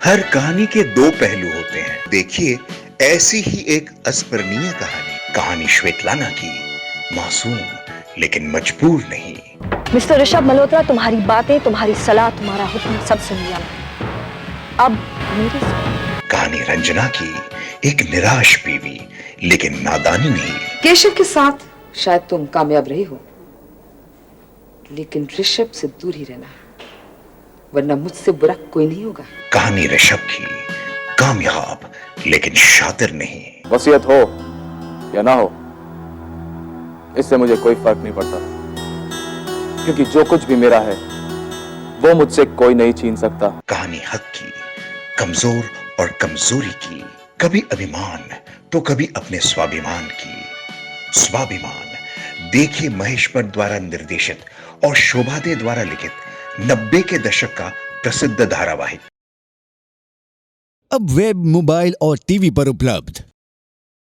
हर कहानी के दो पहलू होते हैं। देखिए ऐसी ही एक अस्मरणीय कहानी श्वेतलाना की, मासूम लेकिन मजबूर नहीं। मिस्टर ऋषभ मल्होत्रा, तुम्हारी बातें, तुम्हारी सलाह, तुम्हारा हुक्म सब सुन लिया मैंने। अब मेरी सुनो। कहानी रंजना की, एक निराश बीवी लेकिन नादानी नहीं। केशव के साथ शायद तुम कामयाब रही हो, लेकिन ऋषभ से दूर ही रहना, वरना मुझसे बुरा कोई नहीं होगा। कहानी ऋषभ की, कामयाब लेकिन शातिर नहीं। वसीयत हो या ना हो, इससे मुझे कोई फर्क नहीं पड़ता, क्योंकि जो कुछ भी मेरा है वो मुझसे कोई नहीं छीन सकता। कहानी हक की, कमजोर और कमजोरी की, कभी अभिमान तो कभी अपने स्वाभिमान की। स्वाभिमान देखिए महेश भट्ट द्वारा निर्देशित और शोभा दे द्वारा लिखित 90 के दशक का प्रसिद्ध धारावाहिक। अब वेब, मोबाइल और टीवी पर उपलब्ध।